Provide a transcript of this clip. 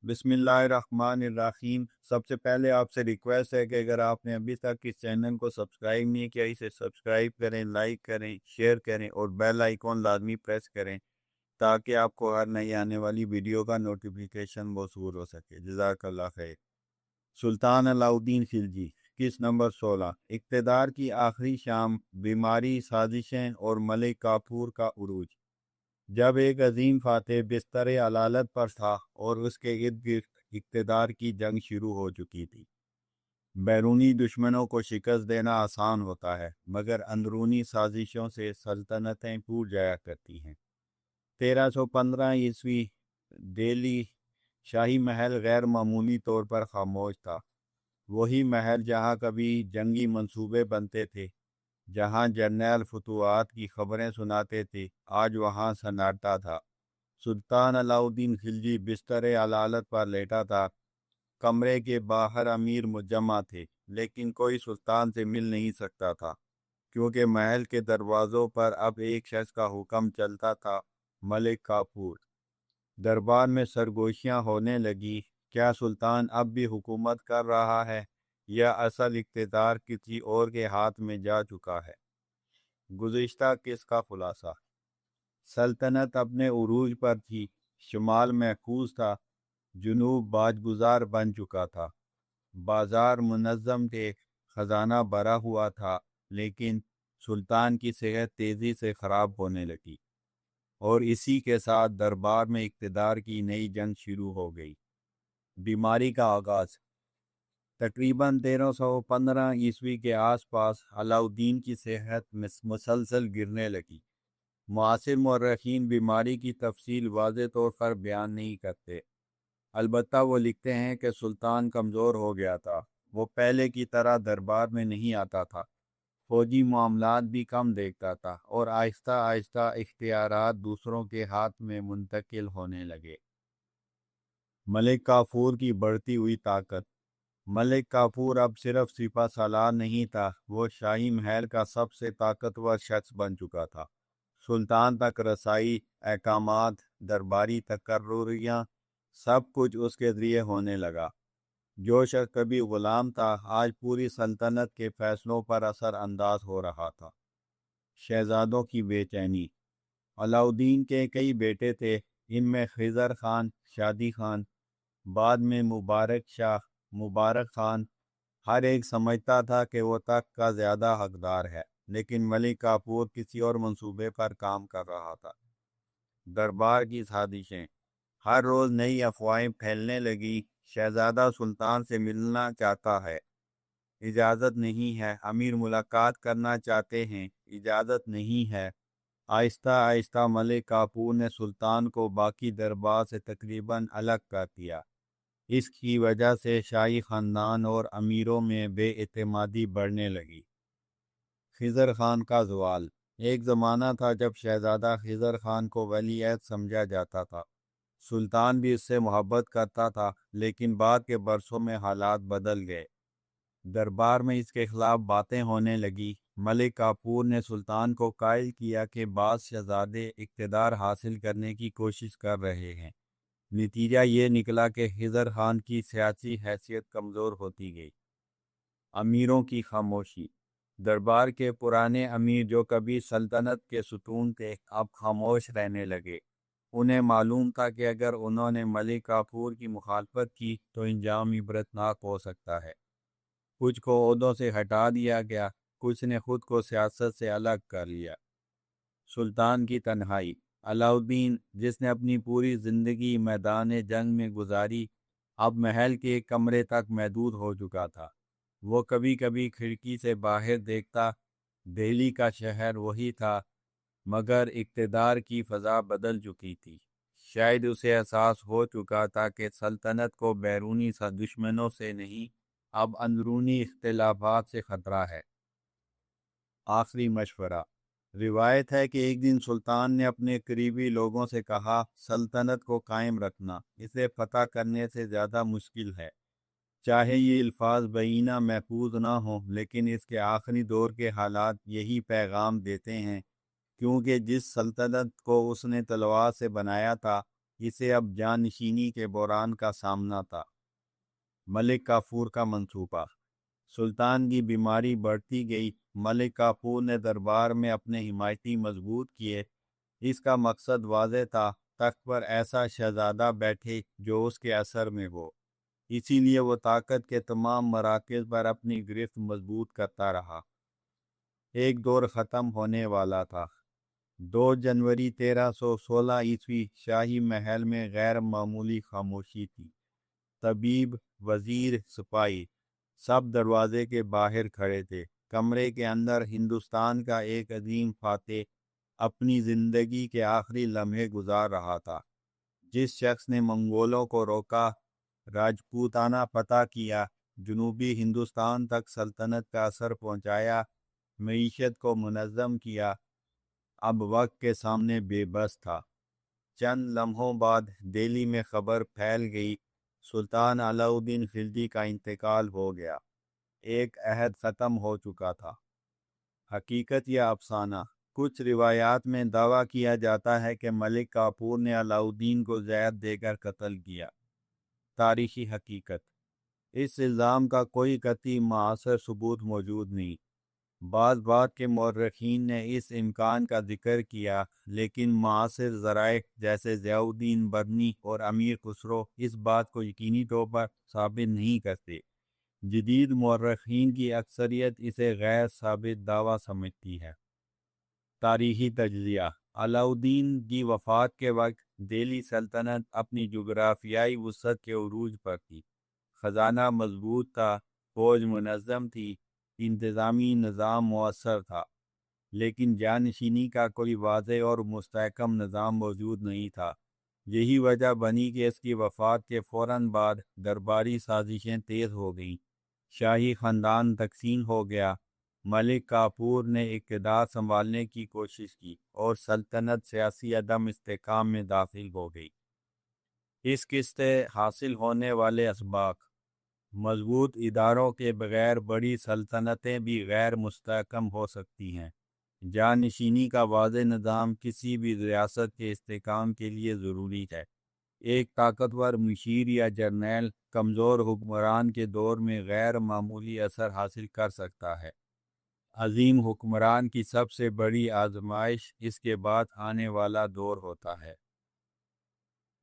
بسم اللہ الرحمن الرحیم۔ سب سے پہلے آپ سے ریکویسٹ ہے کہ اگر آپ نے ابھی تک اس چینل کو سبسکرائب نہیں کیا، اسے سبسکرائب کریں، لائک کریں، شیئر کریں اور بیل آئیکن لازمی پریس کریں تاکہ آپ کو ہر نئی آنے والی ویڈیو کا نوٹیفیکیشن موصول ہو سکے۔ جزاک اللہ خیر۔ سلطان علاء الدین خلجی۔ کس نمبر 16۔ اقتدار کی آخری شام، بیماری، سازشیں اور ملک کافور کا عروج۔ جب ایک عظیم فاتح بستر علالت پر تھا اور اس کے ارد گرد اقتدار کی جنگ شروع ہو چکی تھی۔ بیرونی دشمنوں کو شکست دینا آسان ہوتا ہے، مگر اندرونی سازشوں سے سلطنتیں ٹوٹ جایا کرتی ہیں۔ 1315 عیسوی دہلی شاہی محل غیر معمولی طور پر خاموش تھا۔ وہی محل جہاں کبھی جنگی منصوبے بنتے تھے، جہاں جرنیل فتوحات کی خبریں سناتے تھے، آج وہاں سناٹا تھا۔ سلطان علاء الدین خلجی بستر علالت پر لیٹا تھا۔ کمرے کے باہر امیر مجمع تھے، لیکن کوئی سلطان سے مل نہیں سکتا تھا، کیونکہ محل کے دروازوں پر اب ایک شخص کا حکم چلتا تھا، ملک کافور۔ دربار میں سرگوشیاں ہونے لگی، کیا سلطان اب بھی حکومت کر رہا ہے یا اصل اقتدار کسی اور کے ہاتھ میں جا چکا ہے؟ گزشتہ کس کا خلاصہ۔ سلطنت اپنے عروج پر تھی، شمال محفوظ تھا، جنوب باج گزار بن چکا تھا، بازار منظم تھے، خزانہ بھرا ہوا تھا، لیکن سلطان کی صحت تیزی سے خراب ہونے لگی، اور اسی کے ساتھ دربار میں اقتدار کی نئی جنگ شروع ہو گئی۔ بیماری کا آغاز۔ تقریباً 1315 عیسوی کے آس پاس علاء الدین کی صحت مسلسل گرنے لگی۔ معاصر مورخین بیماری کی تفصیل واضح طور پر بیان نہیں کرتے، البتہ وہ لکھتے ہیں کہ سلطان کمزور ہو گیا تھا، وہ پہلے کی طرح دربار میں نہیں آتا تھا، فوجی معاملات بھی کم دیکھتا تھا، اور آہستہ آہستہ اختیارات دوسروں کے ہاتھ میں منتقل ہونے لگے۔ ملک کافور کی بڑھتی ہوئی طاقت۔ ملک کافور اب صرف سپہ سالار نہیں تھا، وہ شاہی محل کا سب سے طاقتور شخص بن چکا تھا۔ سلطان تک رسائی، احکامات، درباری تقرریاں، سب کچھ اس کے ذریعے ہونے لگا۔ جو شخص کبھی غلام تھا، آج پوری سلطنت کے فیصلوں پر اثر انداز ہو رہا تھا۔ شہزادوں کی بے چینی۔ علاء الدین کے کئی بیٹے تھے، ان میں خضر خان، شادی خان، بعد میں مبارک شاہ، مبارک خان۔ ہر ایک سمجھتا تھا کہ وہ تخت کا زیادہ حقدار ہے، لیکن ملک کافور کسی اور منصوبے پر کام کر رہا تھا۔ دربار کی سازشیں۔ ہر روز نئی افواہیں پھیلنے لگی، شہزادہ سلطان سے ملنا چاہتا ہے، اجازت نہیں ہے، امیر ملاقات کرنا چاہتے ہیں، اجازت نہیں ہے۔ آہستہ آہستہ ملک کافور نے سلطان کو باقی دربار سے تقریباً الگ کر دیا۔ اس کی وجہ سے شاہی خاندان اور امیروں میں بے اعتمادی بڑھنے لگی۔ خضر خان کا زوال۔ ایک زمانہ تھا جب شہزادہ خضر خان کو ولی عہد سمجھا جاتا تھا، سلطان بھی اس سے محبت کرتا تھا، لیکن بعد کے برسوں میں حالات بدل گئے۔ دربار میں اس کے خلاف باتیں ہونے لگی۔ ملک کافور نے سلطان کو قائل کیا کہ بعض شہزادے اقتدار حاصل کرنے کی کوشش کر رہے ہیں۔ نتیجہ یہ نکلا کہ خضر خان کی سیاسی حیثیت کمزور ہوتی گئی۔ امیروں کی خاموشی۔ دربار کے پرانے امیر جو کبھی سلطنت کے ستون تھے، اب خاموش رہنے لگے۔ انہیں معلوم تھا کہ اگر انہوں نے ملک کافور کی مخالفت کی تو انجام عبرتناک ہو سکتا ہے۔ کچھ کو عہدوں سے ہٹا دیا گیا، کچھ نے خود کو سیاست سے الگ کر لیا۔ سلطان کی تنہائی۔ علاء الدین، جس نے اپنی پوری زندگی میدان جنگ میں گزاری، اب محل کے ایک کمرے تک محدود ہو چکا تھا۔ وہ کبھی کبھی کھڑکی سے باہر دیکھتا، دہلی کا شہر وہی تھا، مگر اقتدار کی فضا بدل چکی تھی۔ شاید اسے احساس ہو چکا تھا کہ سلطنت کو بیرونی دشمنوں سے نہیں، اب اندرونی اختلافات سے خطرہ ہے۔ آخری مشورہ۔ روایت ہے کہ ایک دن سلطان نے اپنے قریبی لوگوں سے کہا، سلطنت کو قائم رکھنا اسے فتح کرنے سے زیادہ مشکل ہے۔ چاہے یہ الفاظ بینہ محفوظ نہ ہوں، لیکن اس کے آخری دور کے حالات یہی پیغام دیتے ہیں، کیونکہ جس سلطنت کو اس نے تلوار سے بنایا تھا، اسے اب جانشینی کے بحران کا سامنا تھا۔ ملک کافور کا منصوبہ۔ سلطان کی بیماری بڑھتی گئی۔ ملک کافور نے دربار میں اپنے حمایتی مضبوط کیے۔ اس کا مقصد واضح تھا، تخت پر ایسا شہزادہ بیٹھے جو اس کے اثر میں ہو۔ اسی لیے وہ طاقت کے تمام مراکز پر اپنی گرفت مضبوط کرتا رہا۔ ایک دور ختم ہونے والا تھا۔ 2 جنوری 1316 عیسوی شاہی محل میں غیر معمولی خاموشی تھی۔ طبیب، وزیر، سپاہی سب دروازے کے باہر کھڑے تھے۔ کمرے کے اندر ہندوستان کا ایک عظیم فاتح اپنی زندگی کے آخری لمحے گزار رہا تھا۔ جس شخص نے منگولوں کو روکا، راجپوتانہ فتح کیا، جنوبی ہندوستان تک سلطنت کا اثر پہنچایا، معیشت کو منظم کیا، اب وقت کے سامنے بے بس تھا۔ چند لمحوں بعد دہلی میں خبر پھیل گئی، سلطان علاء الدین خلجی کا انتقال ہو گیا۔ ایک عہد ختم ہو چکا تھا۔ حقیقت یا افسانہ؟ کچھ روایات میں دعویٰ کیا جاتا ہے کہ ملک کافور نے علاء الدین کو زہر دے کر قتل کیا۔ تاریخی حقیقت: اس الزام کا کوئی قطعی معاصر ثبوت موجود نہیں۔ بعض بات کے مورخین نے اس امکان کا ذکر کیا، لیکن معاصر ذرائع جیسے ضیاء الدین برنی اور امیر خسرو اس بات کو یقینی طور پر ثابت نہیں کرتے۔ جدید مورخین کی اکثریت اسے غیر ثابت دعویٰ سمجھتی ہے۔ تاریخی تجزیہ: علاء الدین کی وفات کے وقت دہلی سلطنت اپنی جغرافیائی وسعت کے عروج پر تھی۔ خزانہ مضبوط تھا، فوج منظم تھی، انتظامی نظام مؤثر تھا، لیکن جانشینی کا کوئی واضح اور مستحکم نظام موجود نہیں تھا۔ یہی وجہ بنی کہ اس کی وفات کے فوراً بعد درباری سازشیں تیز ہو گئیں، شاہی خاندان تقسیم ہو گیا، ملک کافور نے اقتدار سنبھالنے کی کوشش کی اور سلطنت سیاسی عدم استحکام میں داخل ہو گئی۔ اس قسط حاصل ہونے والے اسباق: مضبوط اداروں کے بغیر بڑی سلطنتیں بھی غیر مستحکم ہو سکتی ہیں۔ جانشینی کا واضح نظام کسی بھی ریاست کے استحکام کے لیے ضروری ہے۔ ایک طاقتور مشیر یا جرنیل کمزور حکمران کے دور میں غیر معمولی اثر حاصل کر سکتا ہے۔ عظیم حکمران کی سب سے بڑی آزمائش اس کے بعد آنے والا دور ہوتا ہے۔